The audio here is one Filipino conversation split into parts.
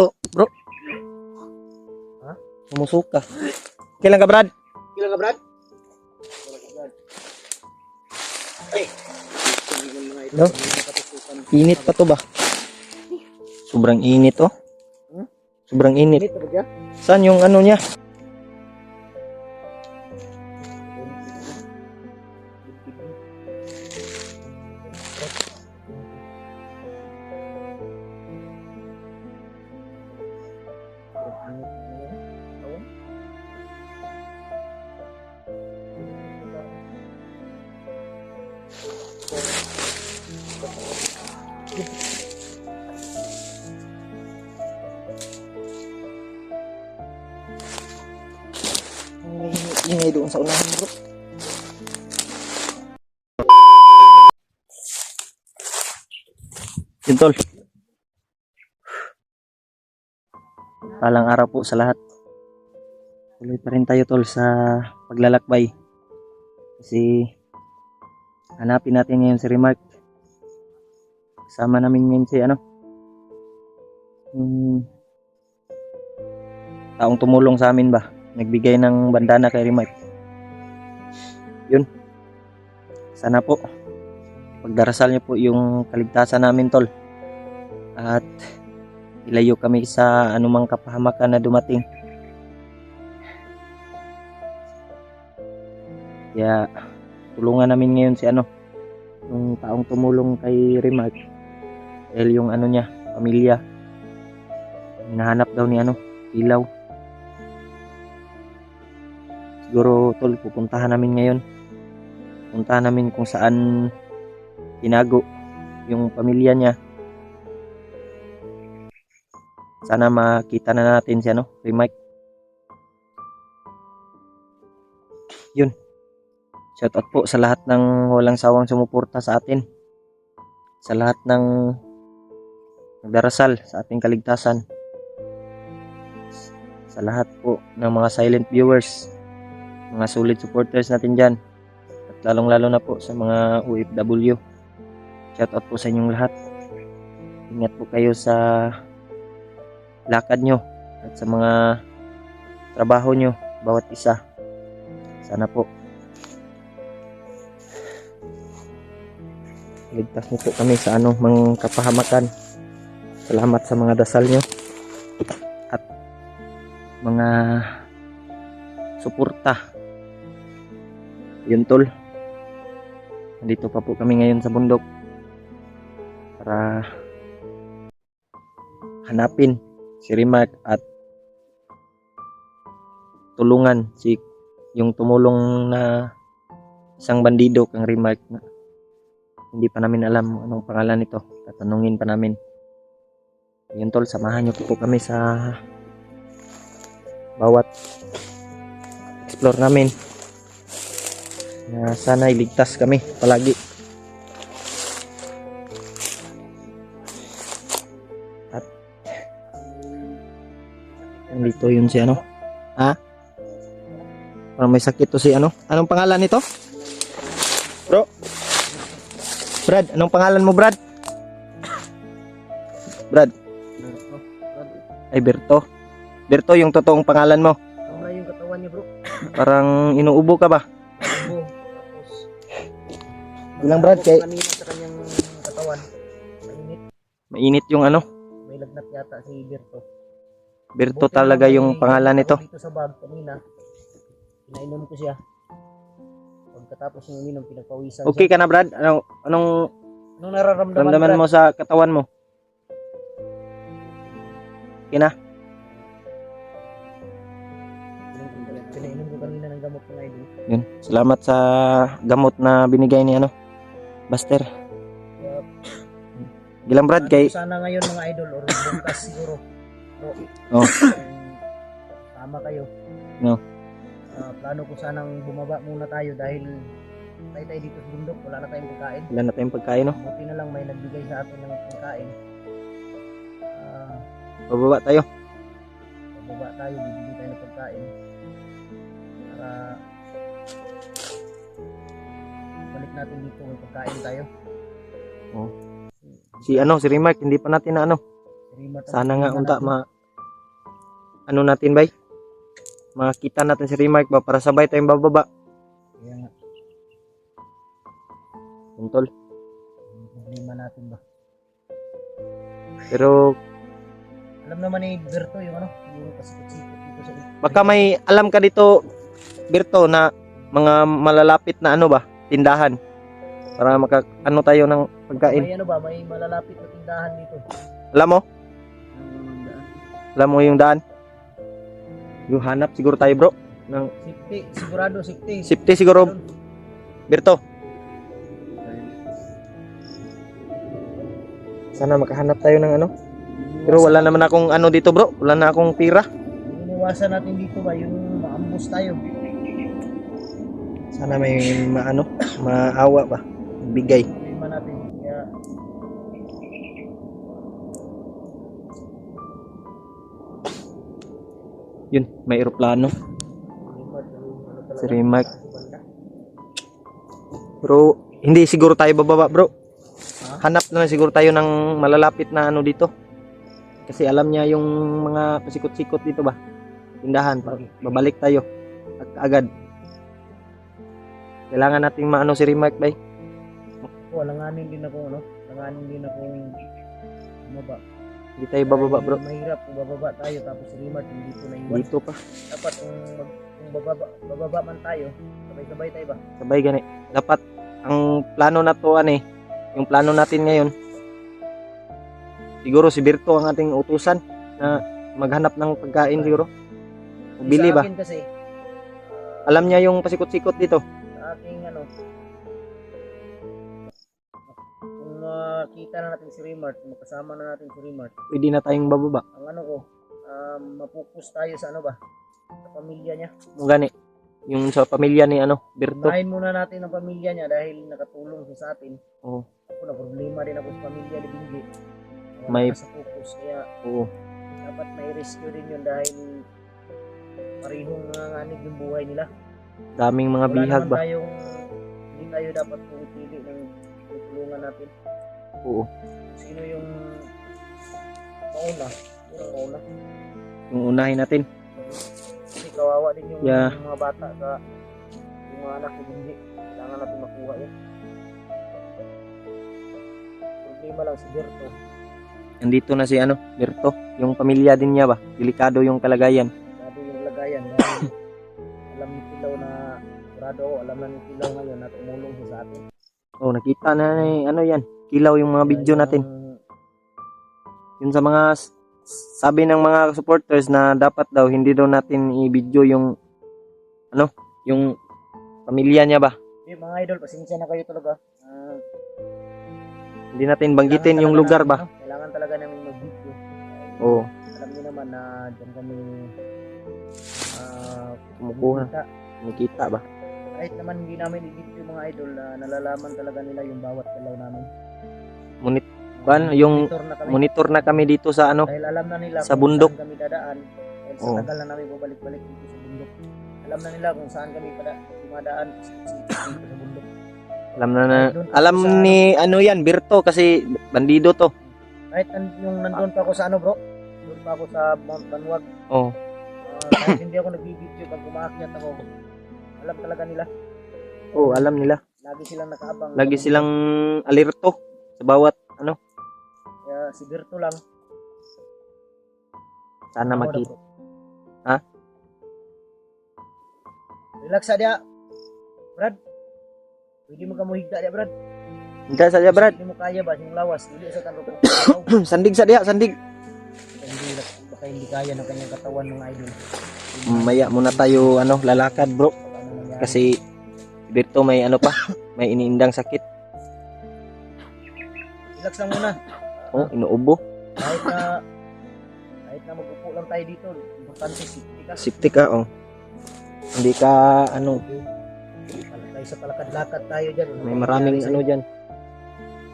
Bro, Ha? sumusok ka. Kailan ka, Brad? Kailan ka, Brad? Ay. No? Init pa to ba? Sobrang init oh. Sobrang init. Init ba dyan? Saan yung ano niya? Ingay doon sa unahan, bro. Yun, tol. Palang araw po sa lahat. Tuloy pa rin tayo, tol, sa paglalakbay. Kasi hanapin natin ngayon si Remark. Kasama namin ngayon si taong tumulong sa amin ba. Nagbigay ng bandana kay Remark. Yun. Sana po pagdarasal niyo po yung kaligtasan namin, tol. At ilayo kami sa anumang kapahamakan na dumating. Kaya tulungan namin ngayon si yung taong tumulong kay Remark. Dahil yung niya, pamilya, hinahanap daw ni ilaw. Siguro, tol, pupuntahan namin ngayon. Puntahan namin kung saan tinago yung pamilya niya. Sana makita na natin si Remark. Yun. Shout out po sa lahat ng walang sawang sumuporta sa atin. Sa lahat ng nagdarasal sa ating kaligtasan. Sa lahat po ng mga silent viewers, mga solid supporters natin dyan. At lalong-lalo na po sa mga OFW. Shout out po sa inyong lahat. Ingat po kayo sa lakad nyo at sa mga trabaho nyo, bawat isa. Sana po ligtas niyo po kami sa mga kapahamakan. Salamat sa mga dasal nyo at mga suporta. Yun, tol. Nandito pa po kami ngayon sa bundok para hanapin si Remark at tulungan yung tumulong na isang bandido kang Remark na hindi pa namin alam anong pangalan nito. Tatanungin pa namin. Yun, tol, samahan nyo po kami sa bawat explore namin na sana iligtas kami palagi. At nandito yun si parang may sakit to si anong pangalan nito, bro? Brad, anong pangalan mo, Brad? Brad. Ay, Berto. Berto yung totoong pangalan mo. Wala yung katawan niya, bro. Parang inuubo ka ba? Oo. Tapos, Bilang Brad, kay kanina sa kanyang katawan. Mainit. mainit yung May lagnat yata si Berto. Berto talaga yung pangalan nito. Dito sa bag kanina. Pinainom ko siya. Pagkatapos ng uminom, pinagpawisan Okay siya. ka na, Brad? Anong Anong nararamdaman, ramdaman Brad? mo sa katawan mo? Okay na? Pinainom ko kanina ng gamot ng idol. Yun. Salamat sa gamot na binigay ni Buster. Kaya, Gilang, Brad, ano kay sana ngayon mga idol or bukas siguro. Bro, Oh. tama kayo. No. Plano ko sanang bumaba muna tayo dahil tayo dito sa bundok, wala na tayong pagkain. Wala na tayong pagkain, no? Buti na lang may nagbigay sa atin ng pagkain. Bababa tayo. Baba tayo, bibili tayo ng pagkain para balik natin dito, may pagkain tayo. Oh. Si Remark, hindi pa natin na Remark ang Sana nga problema unta natin. ano natin bay? Makita natin si Remark ba para sabay tayong bababa. Kaya nga, Tol. yung problema natin ba. Pero Alam naman ni Berto yung ano, yung pasikot-sikot dito sa baka may alam ka dito, Berto, na mga malalapit na ano ba, tindahan. Para ano tayo ng pagkain. may ano ba, may malalapit na tindahan dito. Alam mo? Yung daan. Alam mo yung daan? Yung hanap siguro tayo, bro. Ng Safety, sigurado safety. safety siguro, Berto. Sana makahanap tayo ng ano. Pero wala naman akong ano dito, bro. Wala na akong pira. Iniwasan natin dito ba yung maambos tayo. Sana may maano, maawa ba. Bigay. Problema natin. Kaya Yun, may eroplano. Remark, yung ano talaga. Si Remark. Bro, hindi siguro tayo bababa, bro. Hanap na lang siguro tayo ng malalapit na ano dito. Kasi alam niya yung mga pasikot-sikot dito ba. Tindahan. Babalik tayo. Agad. Kailangan nating maano si Remark, bay. Langanin din ako, ano? Langanin din ako bumaba. Hindi tayo bababa, bro. Mahirap kung bababa tayo tapos si Remark hindi dito na iwan. Dito pa. Dapat kung bababa man tayo, sabay-sabay tayo ba? Sabay gani. Dapat ang plano na to ano yung plano natin ngayon. Siguro si Berto ang ating utusan na maghanap ng pagkain siguro. Bili Sa ba? akin kasi, Alam niya yung pasikot-sikot dito. sa aking ano, kung kita na natin si Remark, makasama na natin si Remark, Pwede na tayong bababa. ang ano ko, mapokus tayo sa ano ba? Sa pamilya niya. Kung gani. Yung sa pamilya ni Berto. Unahin muna natin ang pamilya niya dahil nakatulong siya sa atin. Oo. Ako na problema din ako sa pamilya ni Bingi. Wala May- na sa focus. Kaya Oo. dapat may rescue din yun dahil parehong nanganganig yung buhay nila. Daming mga Wala bihag naman ba? tayong, hindi tayo dapat pumipili ng tutulungan natin. Oo. Sino yung mauna? Sino yung mauna? Yung unahin natin. Kasi kawawa din yung Yeah. mga bata sa yung mga anak ni Bingi. Kailangan natin makuha yan. Problema lang si Berto. Nandito na si Berto. Yung pamilya din niya ba? Delikado yung kalagayan. Sabi yung lagayan dahil alam ni Pilaw na sigurado ako, alam na ni Pilaw ngayon na tumulong siya sa atin. Oh, nakita na yan. Kilaw yung mga video natin. Yun sa mga sabi ng mga supporters na dapat daw hindi daw natin i-video yung yung pamilya niya ba. Mga idol, pasensya na kayo talaga. Hindi natin banggitin Kailangan yung talaga lugar namin, ba. ano, kailangan talaga namin mag-video. Oo, Alam niyo naman na dyan kami kumukuha, kumikita. kumikita ba. Kahit naman hindi namin i-video mga idol na nalalaman talaga nila yung bawat galaw namin. Yung Monitor na kami. monitor na kami dito sa Dahil alam na nila sa kung bundok. saan kami dadaan. Dahil sa Oo. tagal na namin babalik-balik dito sa bundok. Alam na nila kung saan kami dumadaan dito sa bundok. Alam ni yan, Berto kasi bandido to. Kahit yung nandun pa ako sa bro, doon pa ako sa Mount Banwag. Oh, Kahit hindi ako nag-video pag umaakyat ako, alam talaga nila. alam nila. Lagi silang nakaabang. Lagi silang alerto sa bawat Kaya si Berto lang. sana Ako na, makita. bro. Ha? Relax sa dia. Brad. Pwede mo ka mo higda dia, Brad. Hindi sa dia, Brad. Hindi mo kaya ba yung lawas? Hindi sa tanro ko. Sandig sa dia, sandig. Baka hindi kaya ng kanyang katawan mga idol. Maya muna tayo lalakad, bro. Ano nangyari? Kasi si Berto may may iniindang sakit. Relax lang muna. Oh, inuubo. Kahit na mag-upo lang tayo dito, importante safety ka. Safety ka, oh. Hindi ka Tayo sa palakad-lakad tayo dyan. may maraming diyan.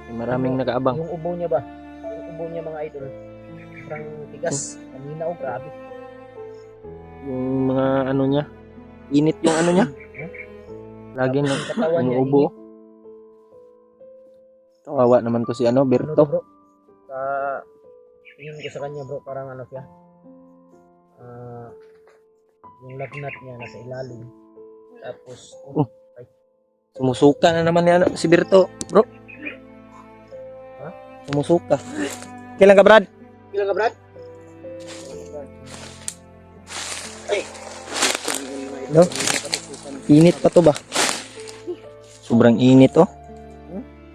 May maraming nakaabang. Yung ubo niya ba? Yung ubo niya mga idol. Parang tigas. Kanina grabe. Yung mga niya. Init yung niya. Lagi Tapos na yung katawan niya, inuubo. init. Kawawa naman to si Ano to, Berto. bro? tingin ko sa kanya bro, parang ano siya. Yung lagnat niya nasa ilalim. Tapos, Sumusuka na naman yan si Berto, bro. Ha? Sumusuka. Kailan ka, Brad? Ilan ka Brad? Ay! No? Init pa to ba? Sobrang init, oh.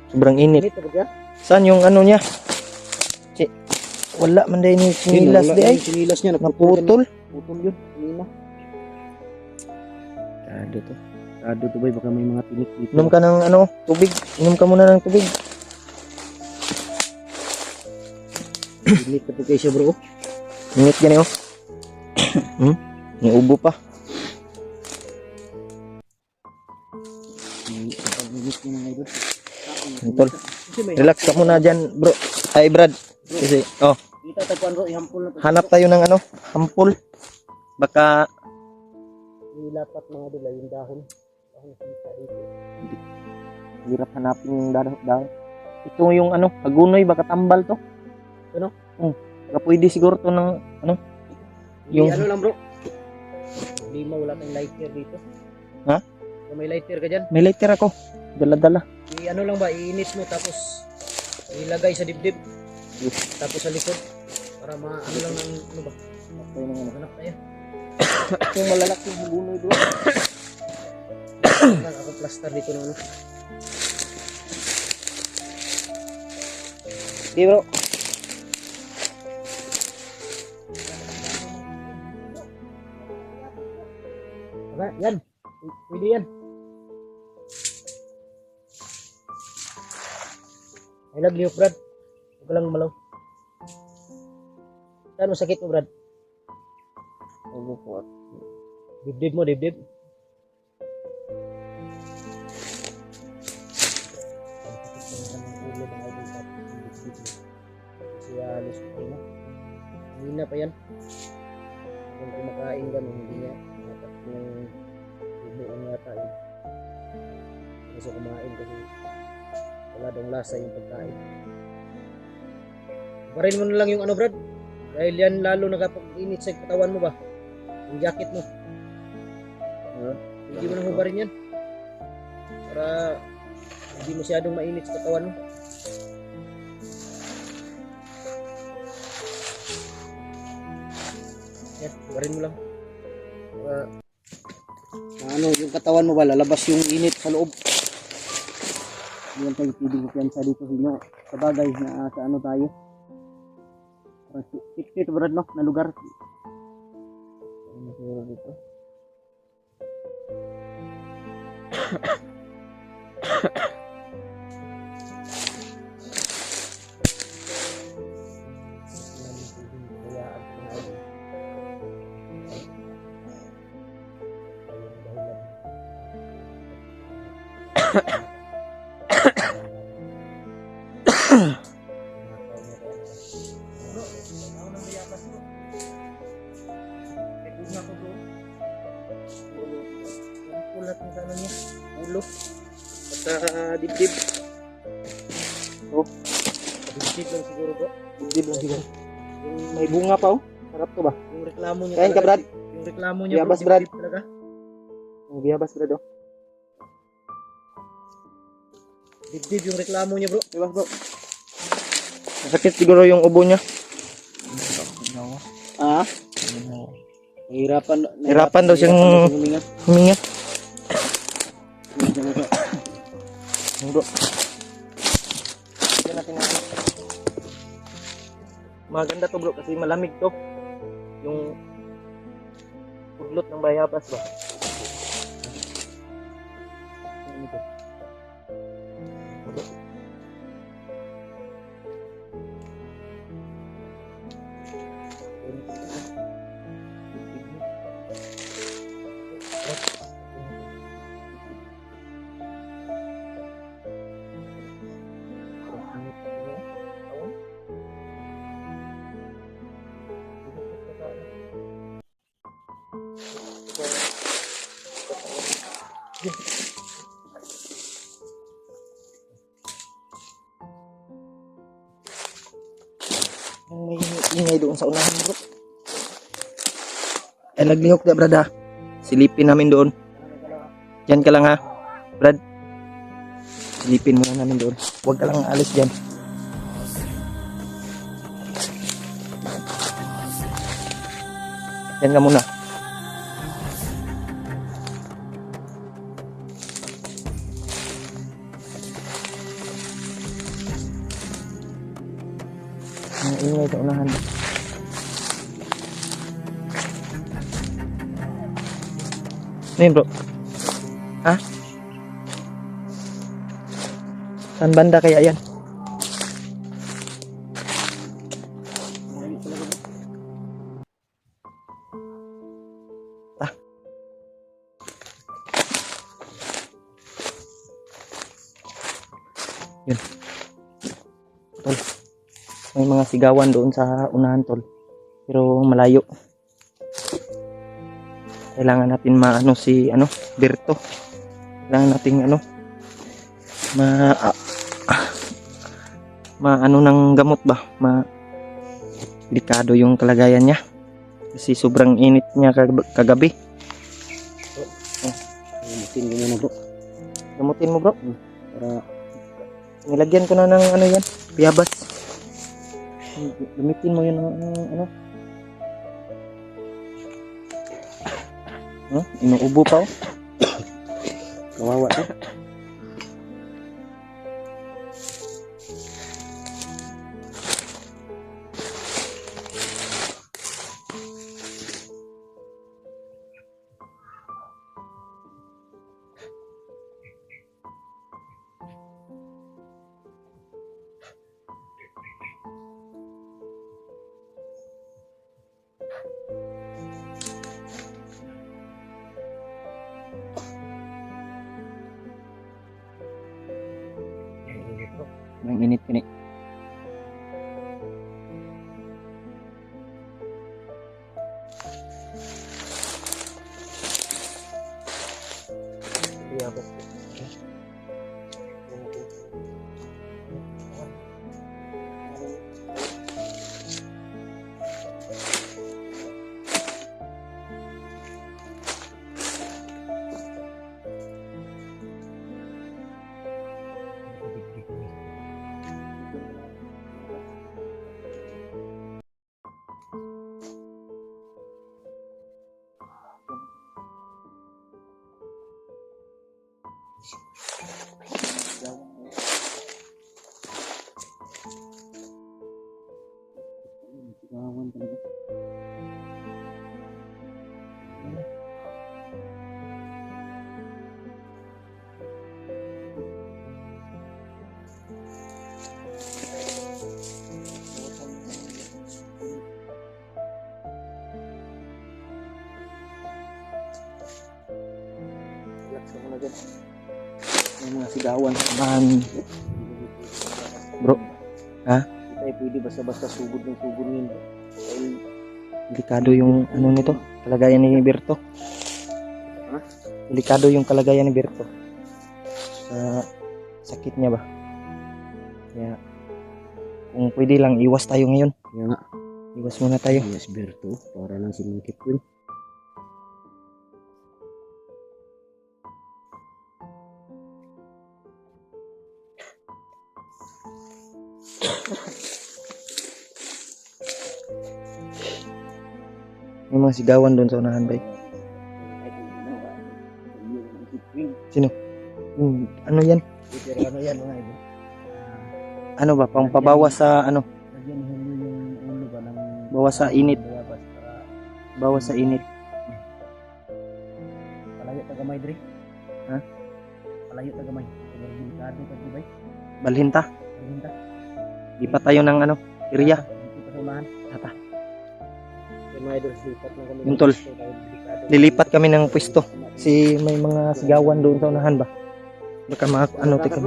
Sobrang init. Init na ba siya? Saan yung ano niya? Wala man dahil yung sinilas di ay. Sinilas niya, Naputol. Putol yun, kanina. Kado to. Kado to boy, baka may mga tinik dito. Inom ka ng ano, tubig. Inom ka muna ng tubig. Init na po kayo siya bro. Init yan eh, oh. May ubo pa. Init niya mga idol. Tol. Relax ka muna dyan, bro. Ay, Brad. Kasi, oh, Kita tagpuan bro, ihampol na to. hanap tayo ng ano, hampol. Baka, Nilapat mga idol ay yung dahon. Dahon kita dito. hirap hanapin yung dahon. Ito yung ano, pagunoy, baka tambal to. Ano? Baka pwede siguro to ng, ano, Yung yung, ano lang bro. Lima, wala tayong lighter dito. Ha? Kung may lighter ka dyan, may lighter ako. Dala-dala. ano lang ba, iinit mo tapos ilagay sa dibdib. Tapos sa likod. Para ano lang ng ano ba? Tayo ng ano. Hanap tayo. Yung malalaking hagunoy doon. Ako plaster dito ng ano. Okay, bro. Diba? Yan. Pwede yan. I love you, Brad. Huwag ka lang malaw. Saan mo sakit mo, Brad? Ano po? Dibdib mo, dibdib. Kasi halos ko na. Hindi na pa yan. Kung kumakain ka, hindi niya. Kung bubuong yata yun. Kasi kumain kasi wala daw lasa yung pagkain. Barin mo na lang yung ano, Brad. Dahil yan lalo nakapag-init sa katawan mo ba? Yung jacket mo. Hindi mo na hubarin yan. Para hindi masyadong mainit sa katawan mo. Yan, hubarin mo lang. Para ano, yung katawan mo ba, lalabas yung init sa loob. Hindi lang tayo pwedeng kumpiyansa dito sa inyo. Sa bagay na sa ano tayo. Safety to Brad, no? Na lugar. Ano siguro dito? Pulat ng ano niya, ulo at dibdib. Oh, Dibdib lang siguro bro. dibdib lang siguro. Yung May bunga pa, oh. Sarap to ba? yung reklamo niya. Kain ka, Brad? Yung reklamo niya Yabas, bro, Brad. dibdib talaga. Ang biyabas, Brad, oh. Dibdib yung reklamo niya bro. Biyabas, bro. Masakit siguro yung ubo niya. Ah? Hirapan daw siyang huminga. huminga. Bro. Yan natin natin. Maganda to bro kasi malamig to. Yung pudlot ng bayabas ba? Ano ito? Ang may ingay doon sa unahan bro. Ay naglihok na brad ha. Silipin namin doon. Diyan ka lang ha. Brad. Silipin muna namin doon. Huwag ka lang alis dyan. Diyan ka muna. Ang ingay sa unahan. Ano yun bro? Ha? Saan banda kaya yan? Ah. Yun. Tol. May mga sigawan doon sa unahan tol. Pero malayo. Kailangan natin maano si Berto. Kailangan nating maano ng gamot ba? Delikado yung kalagayan niya. Kasi sobrang init niya kagabi. Gamutin mo na bro. Gamutin mo bro. Para Nilagyan ko na ng yan, piyabas. Gamitin mo yun ng inuubo pa oh. kawawa to. Ang init kini. Piyabas. Sigawan talaga. Relax ka muna dyan. May mga sigawan sa unahan. Bro. Ha? Hindi tayo pwede basta-basta sugod ng sugod nito. Dahil Delikado yung nito, kalagayan ni Berto. Ha? Delikado yung kalagayan ni Berto. Sa sakit niya ba? Kaya kung pwede lang iwas tayo ngayon. kaya nga, Iwas muna tayo. yes Berto, para lang si Monkey Queen. May mga sigawan doon sa unahan bay. Sino? Ano yan? Pero ano yan mga idol? Ano ba? Pang pabawas sa Lagyan hindi yung ulo ba ng bawas sa init. bayabas para Bawas sa init. palayo ta gamay dre. Ha? Palayo ta gamay. Pero delikado ta bay. Balhinta. Hinta. Di pa tayo ng area. Hindi pa sumahan. Tata. Mga idol, lipat lang kami. Yung tol. Lilipat kami ng pwesto. May mga sigawan doon sa unahan ba? Baka teka.